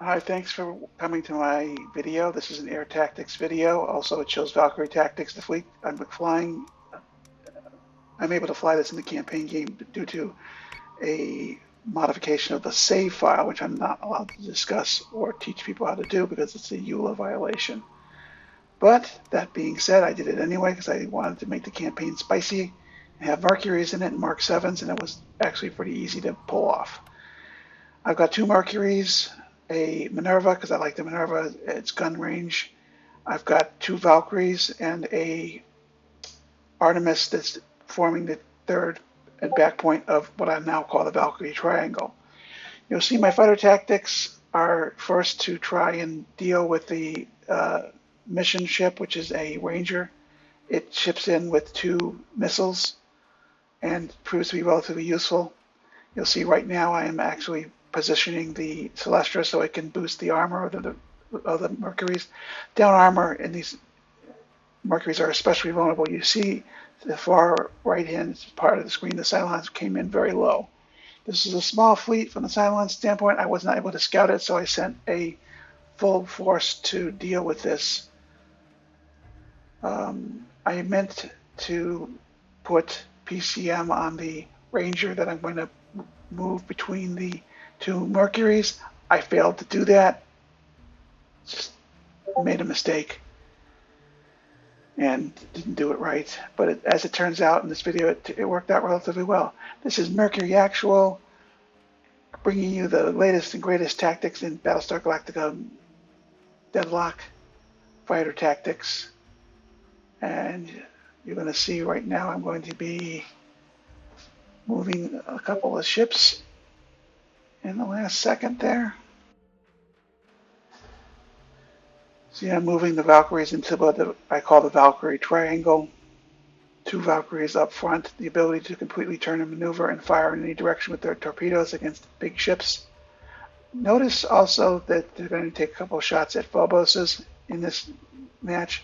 Hi, thanks for coming to my video. This is an air tactics video. Also, it shows Valkyrie tactics. The fleet I'm flying, I'm able to fly this in the campaign game due to a modification of the save file, which I'm not allowed to discuss or teach people how to do because it's a EULA violation. But that being said, I did it anyway because I wanted to make the campaign spicy and have Mercuries in it and Mark 7s, and it was actually pretty easy to pull off. I've got two Mercuries, a Minerva because I like the Minerva, its gun range. I've got two Valkyries and a Artemis that's forming the third and back point of what I now call the Valkyrie triangle. You'll see my fighter tactics are first to try and deal with the mission ship, which is a Ranger. It ships in with two missiles and proves to be relatively useful. You'll see right now I am actually positioning the Celestra so it can boost the armor of the Mercuries. Down armor in these Mercuries are especially vulnerable. You see the far right hand part of the screen, the Cylons came in very low. This is a small fleet from the Cylon standpoint. I was not able to scout it, so I sent a full force to deal with this. I meant to put PCM on the Ranger that I'm going to move between the two Mercuries. I failed to do that. Just made a mistake and didn't do it right. But as it turns out in this video, it worked out relatively well. This is Mercury Actual, bringing you the latest and greatest tactics in Battlestar Galactica Deadlock fighter tactics. And you're going to see right now I'm going to be moving a couple of ships in the last second there. See, I'm moving the Valkyries into what I call the Valkyrie triangle. Two Valkyries up front, the ability to completely turn and maneuver and fire in any direction with their torpedoes against big ships. Notice also that they're going to take a couple of shots at Phobos's in this match.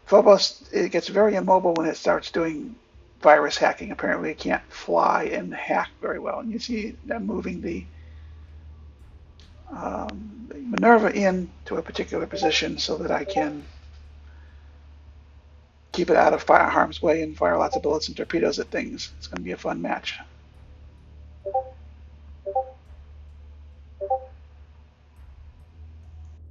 Phobos, it gets very immobile when it starts doing virus hacking. Apparently it can't fly and hack very well. And you see them moving the Minerva in to a particular position so that I can keep it out of harm's way and fire lots of bullets and torpedoes at things. It's going to be a fun match.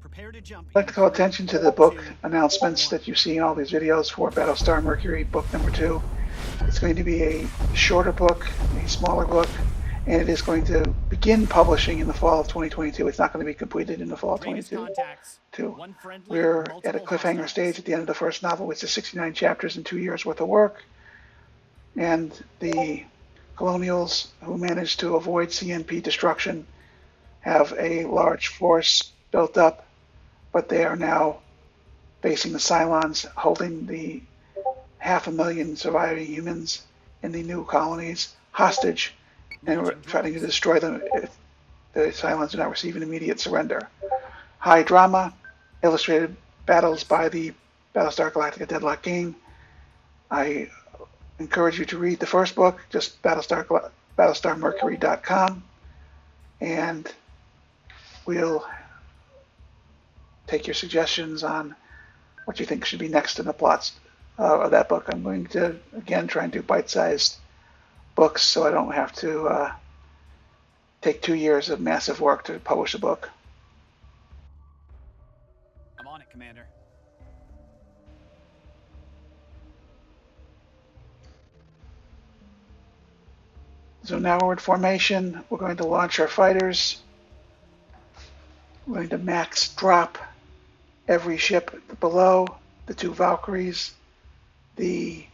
Prepare to jump. I'd like to call attention to the book announcements that you see in all these videos for Battlestar Mercury book number 2. It's going to be a shorter book, a smaller book, and it is going to begin publishing in the fall of 2022. It's not going to be completed in the fall of 2022. We're at a cliffhanger stage at the end of the first novel, which is 69 chapters and 2 years worth of work. And the Colonials, who managed to avoid CNP destruction, have a large force built up, but they are now facing the Cylons, holding the 500,000 surviving humans in the new colonies hostage, and we're trying to destroy them if the Cylons do not receive an immediate surrender. High drama, illustrated battles by the Battlestar Galactica Deadlock game. I encourage you to read the first book, just battlestarmercury.com, and we'll take your suggestions on what you think should be next in the plots of that book. I'm going to, again, try and do bite-sized books so I don't have to take 2 years of massive work to publish a book. I'm on it, Commander. So now we're in formation. We're going to launch our fighters. We're going to max drop every ship below, the two Valkyries, the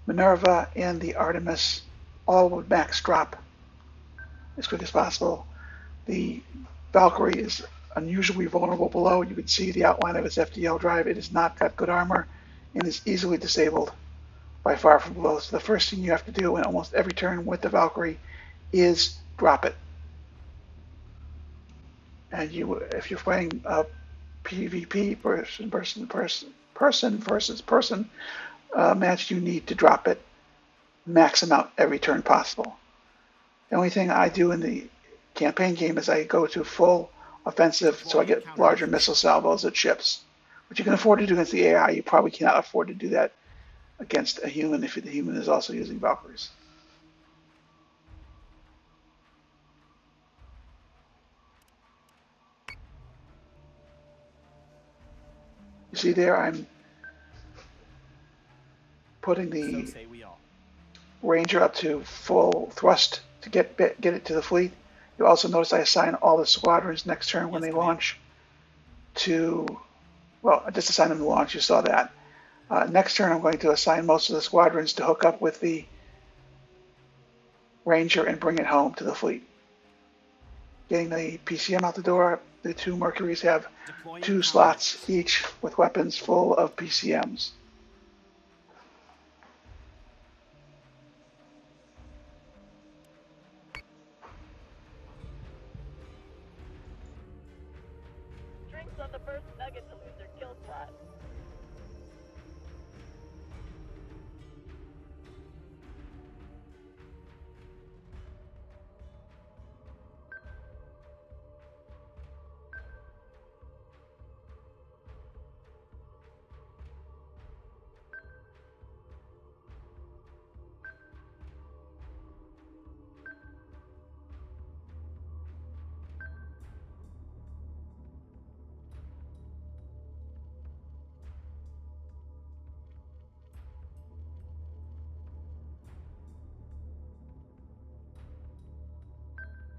Minerva, and the Artemis, all would max drop as quick as possible. The Valkyrie is unusually vulnerable below. You can see the outline of its FDL drive. It has not got good armor and is easily disabled by far from below. So the first thing you have to do in almost every turn with the Valkyrie is drop it. And if you're playing a PvP person versus person match, you need to drop it max amount every turn possible. The only thing I do in the campaign game is I go to full offensive, so I get larger missile salvos at ships. Which you can afford to do against the AI. You probably cannot afford to do that against a human if the human is also using Valkyries. You see there, I'm putting the Ranger up to full thrust to get it to the fleet. You'll also notice I assign all the squadrons next turn when they launch to, well, I just assign them to launch, you saw that. Next turn I'm going to assign most of the squadrons to hook up with the Ranger and bring it home to the fleet. Getting the PCM out the door, the two Mercuries have 2 slots each with weapons full of PCMs. Drinks on the first nugget to lose their kill slot.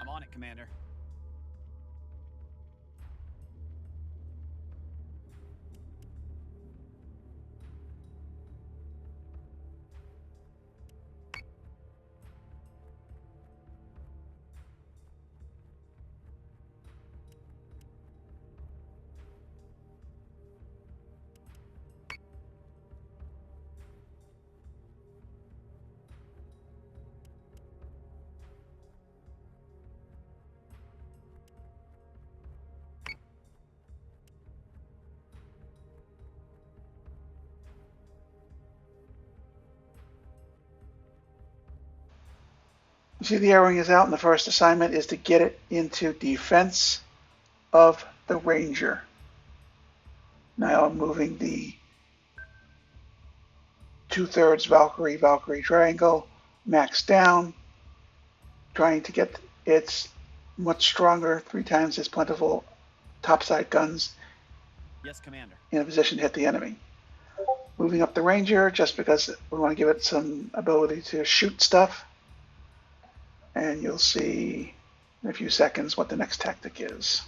I'm on it, Commander. You see the arrowing is out, and the first assignment is to get it into defense of the Ranger. Now I'm moving the 2/3 Valkyrie triangle max down, trying to get its much stronger, 3 times as plentiful topside guns Yes, Commander. in a position to hit the enemy. Moving up the Ranger just because we want to give it some ability to shoot stuff. And you'll see in a few seconds what the next tactic is.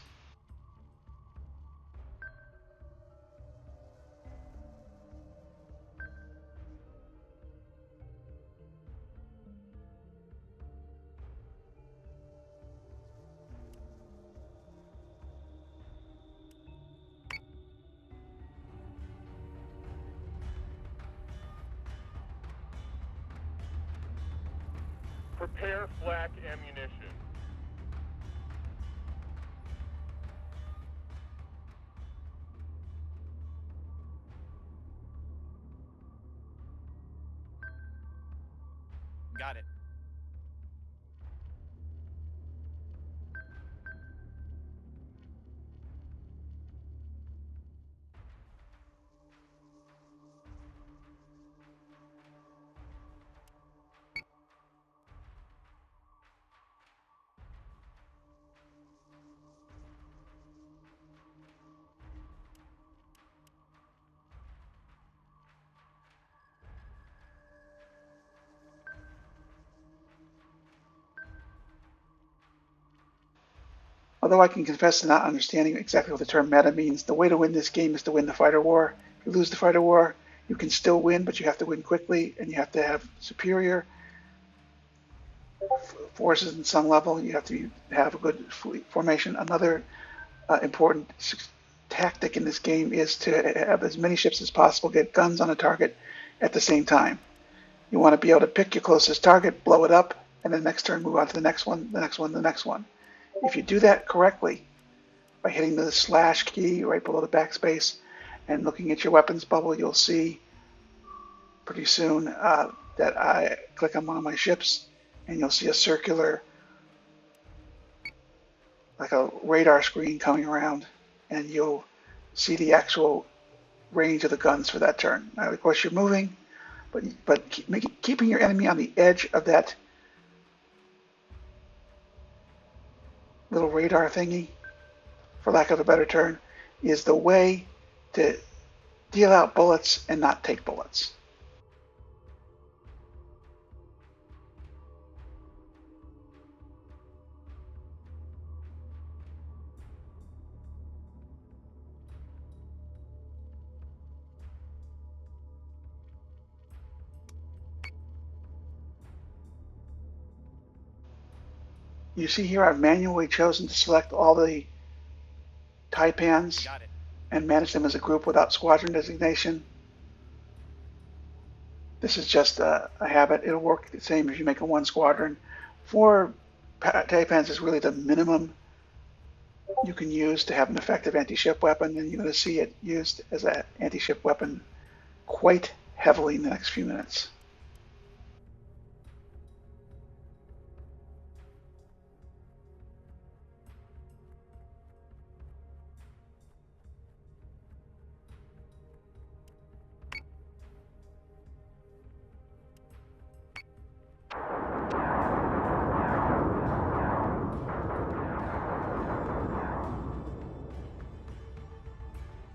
Prepare flak ammunition. Got it. Although I can confess to not understanding exactly what the term meta means, the way to win this game is to win the fighter war. If you lose the fighter war, you can still win, but you have to win quickly, and you have to have superior forces in some level. You have to have a good formation. Another important tactic in this game is to have as many ships as possible get guns on a target at the same time. You want to be able to pick your closest target, blow it up, and then next turn move on to the next one, the next one, the next one. If you do that correctly, by hitting the slash key right below the backspace and looking at your weapons bubble, you'll see pretty soon that I click on one of my ships and you'll see a circular like a radar screen coming around, and you'll see the actual range of the guns for that turn. Now, of course, you're moving, but keeping your enemy on the edge of that little radar thingy, for lack of a better term, is the way to deal out bullets and not take bullets. You see here I've manually chosen to select all the taipans Got it. and manage them as a group without squadron designation. This is just a habit. It'll work the same if you make a one squadron. 4 taipans is really the minimum you can use to have an effective anti-ship weapon, and you're going to see it used as an anti-ship weapon quite heavily in the next few minutes.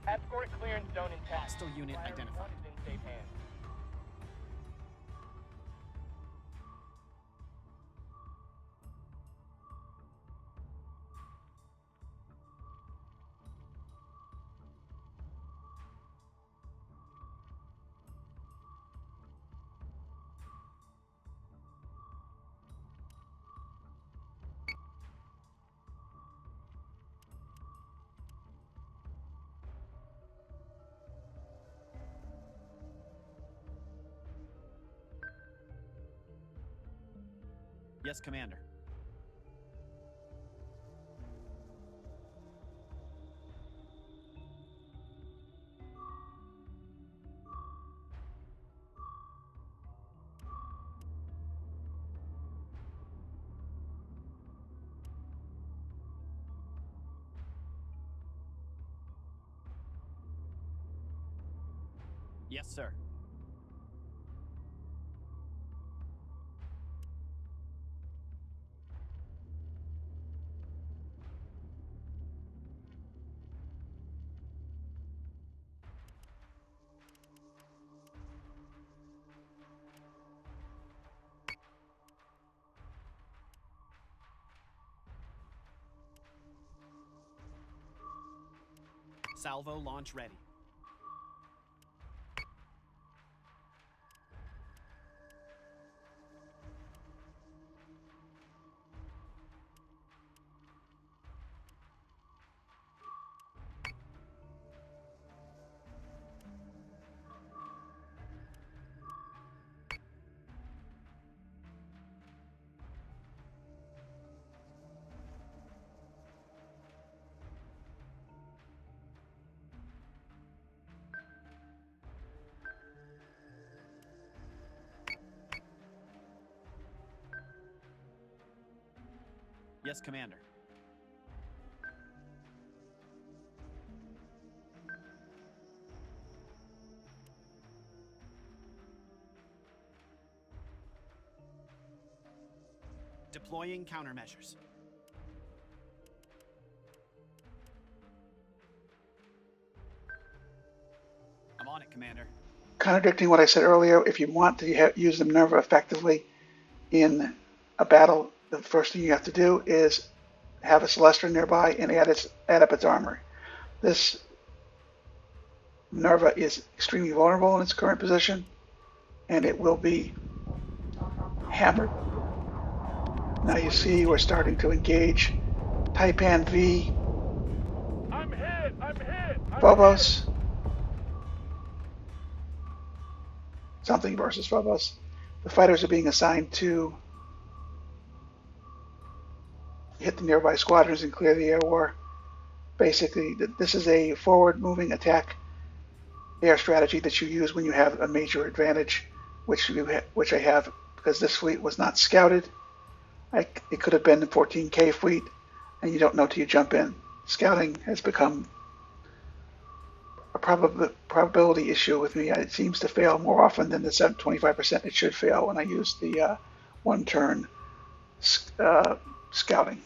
Escort clearance zone intact. Hostile unit Fire identified. is in safe hands. Yes, Commander. Yes, sir. Salvo launch ready. Yes, Commander. Deploying countermeasures. I'm on it, Commander. Contradicting what I said earlier, if you want to use the Minerva effectively in a battle, the first thing you have to do is have a Celestra nearby and add up its armor. This Minerva is extremely vulnerable in its current position, and it will be hammered. Now you see we're starting to engage Taipan V, I'm hit! I'm hit! I'm Phobos. Something versus Phobos. The fighters are being assigned to hit the nearby squadrons and clear the air war. Basically, this is a forward-moving attack air strategy that you use when you have a major advantage, which I have because this fleet was not scouted. It could have been the 14K fleet. and you don't know till you jump in. Scouting has become a probability issue with me. It seems to fail more often than the 25% it should fail when I use the one turn scouting.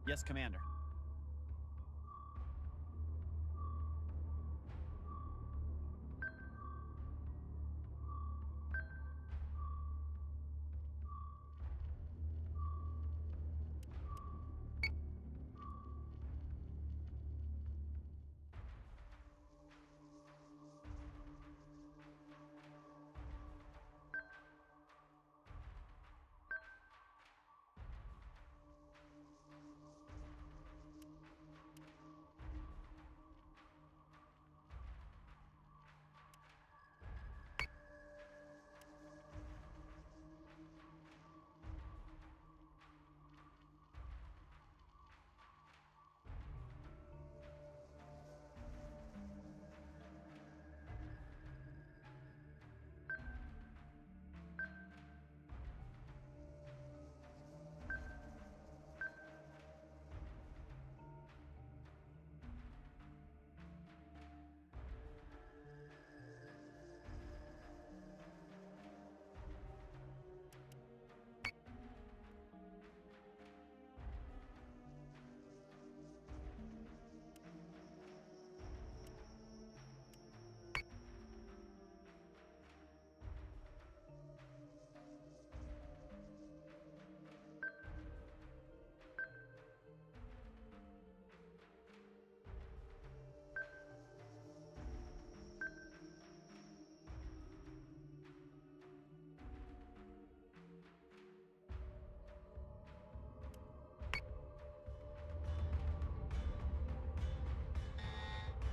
Yes, Commander.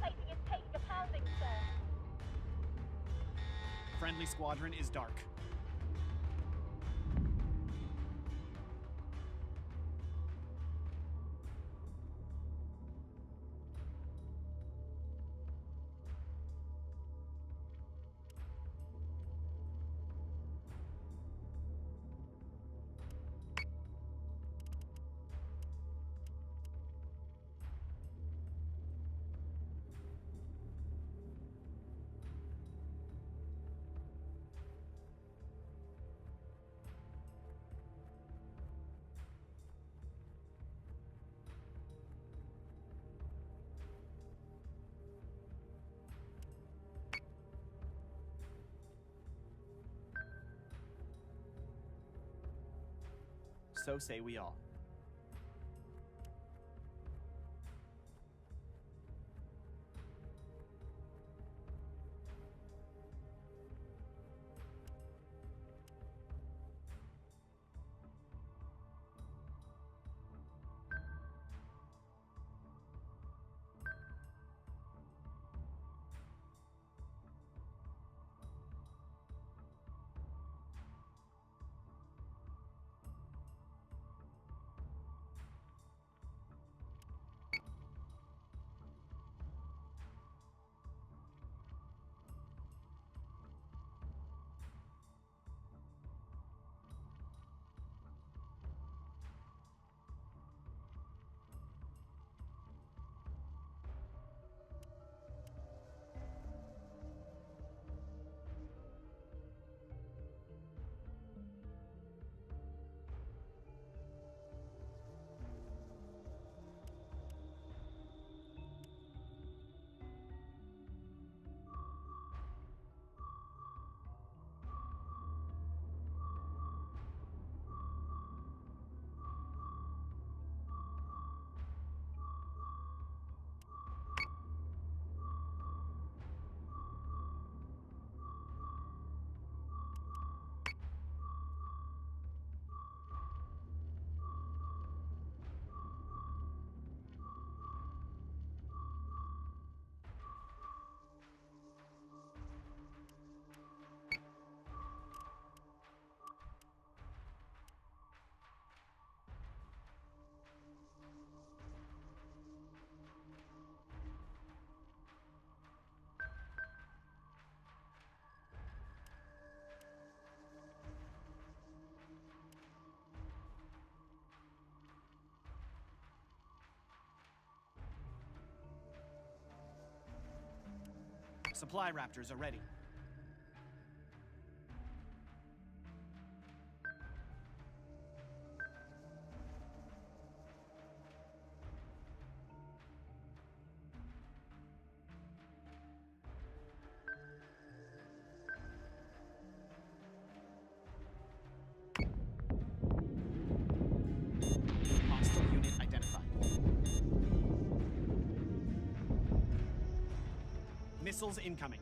Fighting is taking a pounding, sir. Friendly squadron is dark. So say we all. Supply Raptors are ready. Hostile unit identified. Missiles incoming.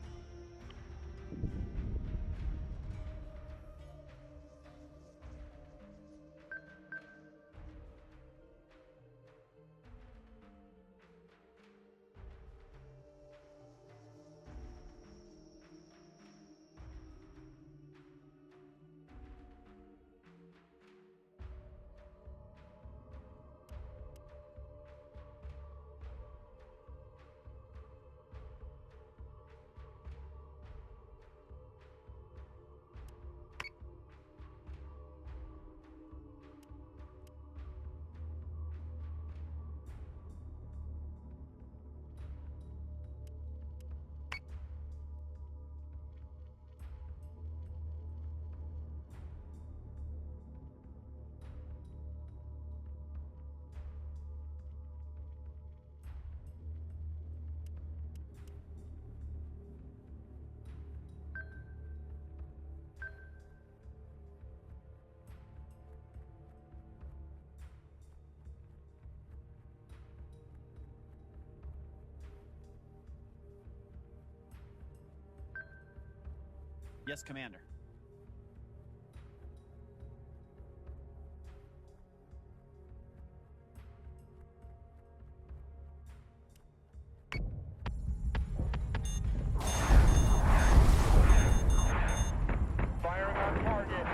Yes, Commander. Firing on target.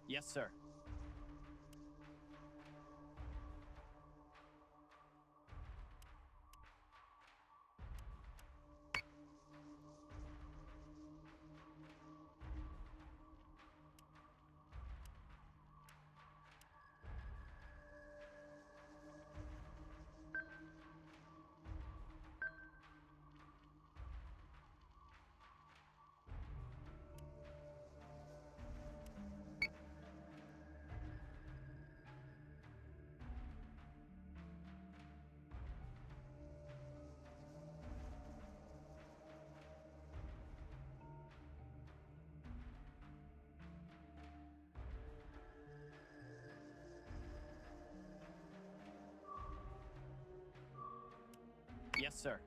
Yes, sir. Yes, sir.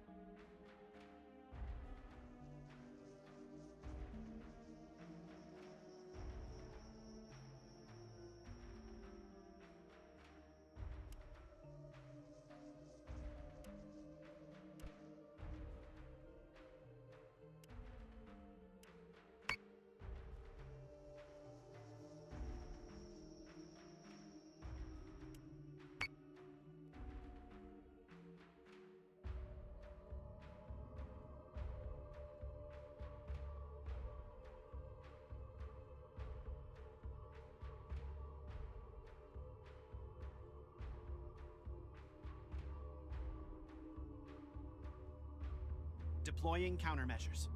Deploying countermeasures.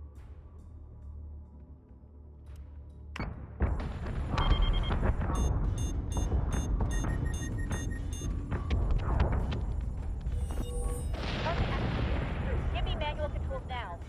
Give me manual controls now.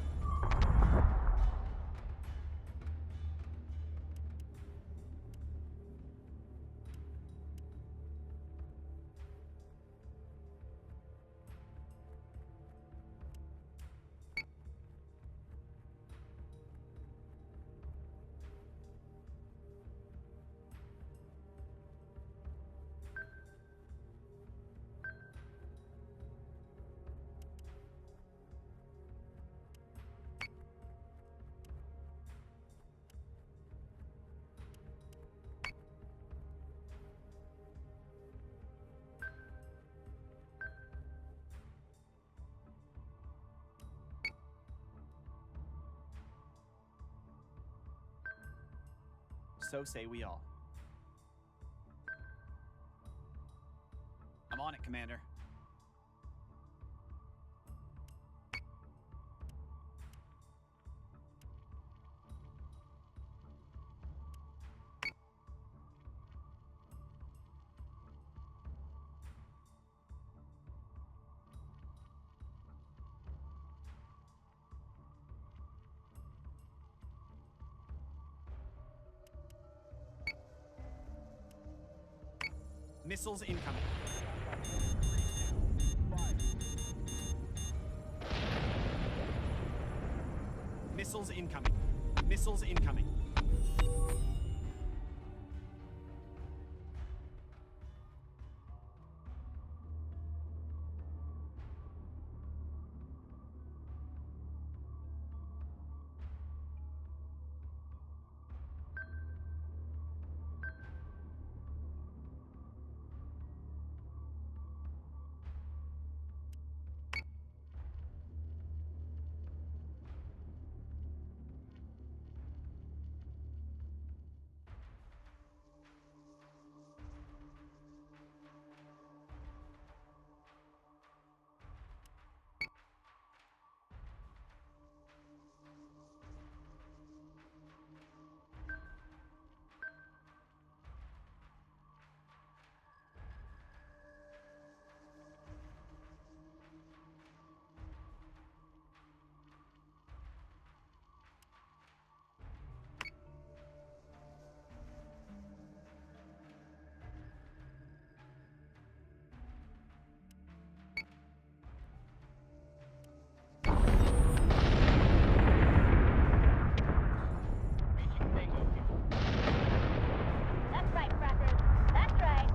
So say we all. I'm on it, Commander. Missiles incoming. Missiles incoming. Missiles incoming. That's right, crackers. That's right.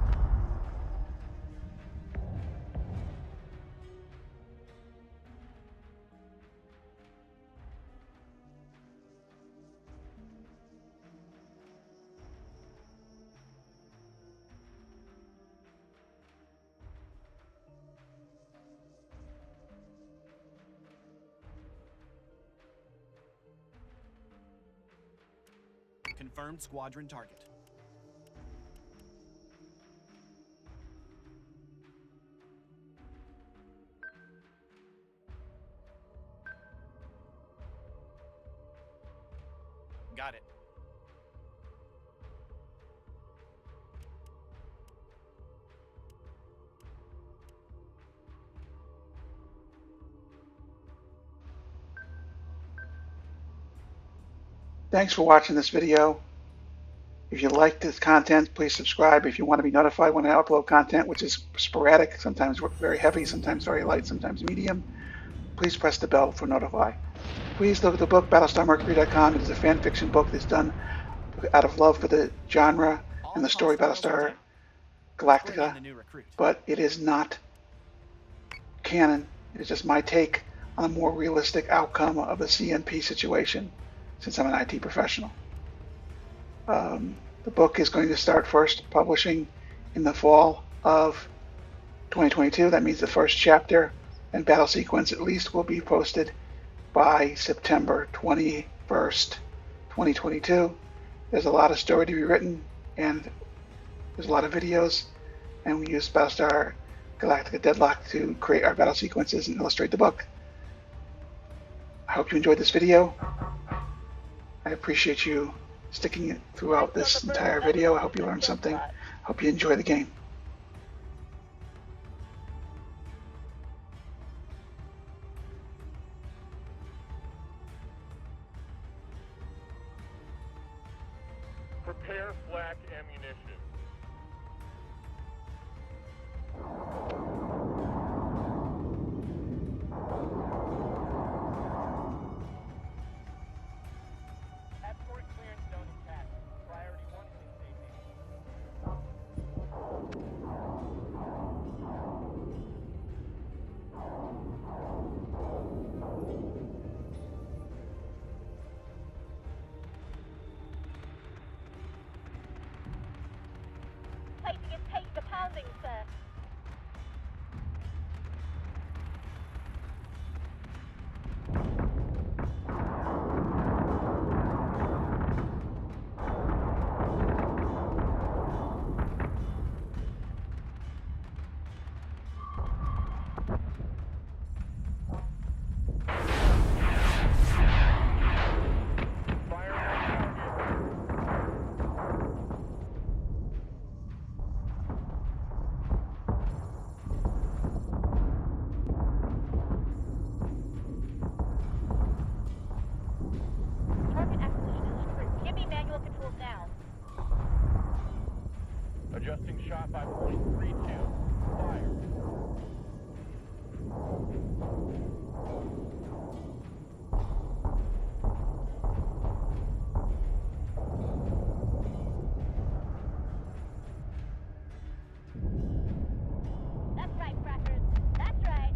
Confirmed squadron target. Got it. Thanks for watching this video. If you like this content, please subscribe. If you want to be notified when I upload content, which is sporadic, sometimes very heavy, sometimes very light, sometimes medium, please press the bell for notify. Please look at the book, BattlestarMercury.com. It is a fan fiction book that's done out of love for the genre and the story Battlestar Bring in Galactica, the new recruit. but it is not canon. It is just my take on a more realistic outcome of a CMP situation, since I'm an IT professional. The book is going to start first publishing in the fall of 2022. That means the first chapter and battle sequence at least will be posted by September 21st, 2022. There's a lot of story to be written, and there's a lot of videos, and we use Battlestar Galactica Deadlock to create our battle sequences and illustrate the book. I hope you enjoyed this video. I appreciate you sticking it throughout this entire video. I hope you learned something. Hope you enjoy the game. Prepare flak ammunition. At-port clearance zone intact. Priority 1 is safety. Taking it takes the pounding, sir. Firing on target. Target acquisition is strict. Give me manual controls now. Adjusting shot by .32. Fire. That's right, crackers. That's right.